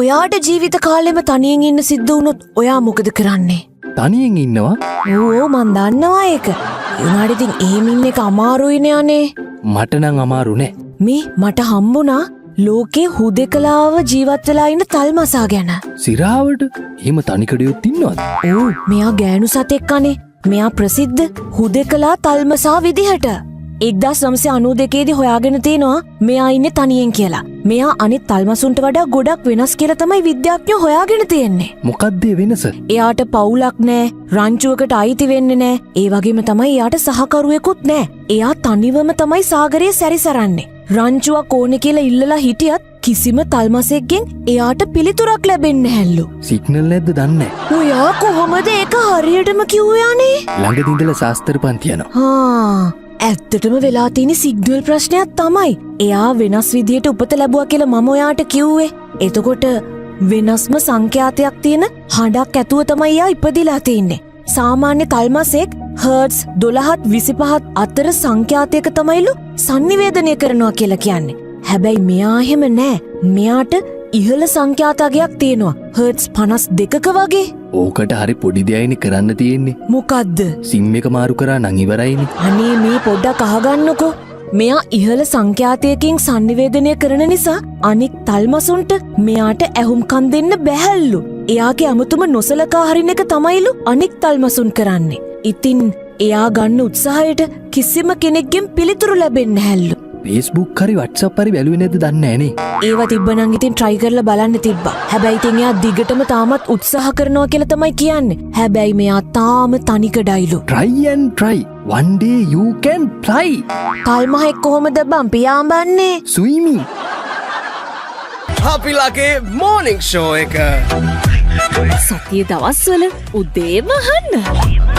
ඔයාට ජීවිත කාලෙම තනියෙන් ඉන්න සිද්ධ වුණොත් ඔයා මොකද කරන්නේ? තනියෙන් ඉන්නවා? ඕ මන් දන්නවා ඒක. ඒනාට ඉතින් එහෙම ඉන්න එක අමාරුයිනේ අනේ. මට නම් අමාරු නෑ. මේ මට හම්බුණා ලෝකේ හුදෙකලාව ජීවත් වෙලා ඉන්න තල්මසා ගැන. සිරාවට එහෙම තනිකඩයොත් ඉන්නවද? ඕ මෙයා ගෑනු සතෙක් අනේ. මෙයා ප්‍රසිද්ධ හුදෙකලා තල්මසා විදිහට. 1992 හොයාගෙන තියෙනවා මෙයා ඉන්නේ තනියෙන් කියලා. මෙයා අනිත් තල්මසුන්ට වඩා ගොඩක් වෙනස් කියලා තමයි විද්‍යාඥයෝ හොයාගෙන තියෙන්නේ. මොකක්ද වෙනස? එයාට පවුලක් නෑ, රංචුවකට අයිති වෙන්නේ නෑ. ඒ වගේම තමයි එයාට සහකරුවෙකුත් නෑ. එයා තනිවම තමයි සාගරයේ සැරිසරන්නේ. රංචුවක් ඕනේ කියලා ඉල්ලලා හිටියත් කිසිම තල්මසෙක්ගෙන් එයාට පිළිතුරක් ලැබෙන්නේ නැහැලු. සිග්නල් නැද්ද දන්නේ නැහැ. ඔයා කොහොමද ඒක හරියටම කිව්වේ අනේ? ළඟදී ඉඳලා ශාස්ත්‍ර පන්ති යනවා. ඇත්තටම වෙලා තියෙන සිග්නල් ප්‍රශ්නයක් තමයි. එයා වෙනස් විදියට උපත ලැබුවා කියලා මම ඔයාට කිව්වේ. එතකොට වෙනස්ම සංඛ්‍යාතයක් තියෙන හඬක් ඇතුව තමයි එයා ඉපදිලා තින්නේ. සාමාන්‍ය තල්මසෙක් හර්ට්ස් 12ත් 25ත් අතර සංඛ්‍යාතයක තමයිලු sannivedanaya කරනවා කියලා කියන්නේ. හැබැයි මෙයා එහෙම නෑ. මෙයාට ඉහළ සංඛ්‍යාතයක් තියෙනවා. හර්ට්ස් 52ක වගේ. ඕකට හරි පොඩි දෙයයිනේ කරන්න තියෙන්නේ. මොකද්ද? සිම් එක මාරු කරා නම් ඉවරයිනේ. අනේ මේ පොඩ්ඩක් අහගන්නකෝ. මෙයා ඉහළ සංඛ්‍යාතයකින් sannivedanaya කරන නිසා අනික් තල්මසුන්ට මෙයාට ඇහුම්කන් දෙන්න බැහැල්ලු. එයාගේ අමුතුම නොසලකා හරින එක තමයිලු අනික් තල්මසුන් කරන්නේ. ඉතින් එයා ගන්න උත්සාහයට කිසිම කෙනෙක්ගෙන් පිළිතුරු ලැබෙන්නේ නැහැලු. Facebook හරි WhatsApp හරි බැලුවේ නැද්ද දන්නේ නැහනේ. ඒවා තිබ්බනම් ඉතින් try කරලා බලන්න තිබ්බා. හැබැයි ඉතින් එයා දිගටම තාමත් උත්සාහ කරනවා කියලා තමයි කියන්නේ. හැබැයි මෙයා තාම තනිකඩයිලු. Try and try. One day you can fly. කල්මහෙක් කොහොමද බම් පියාඹන්නේ? Swimming. අපිලාගේ morning show එක. සතිය දවස්වල උදේම අහන්න.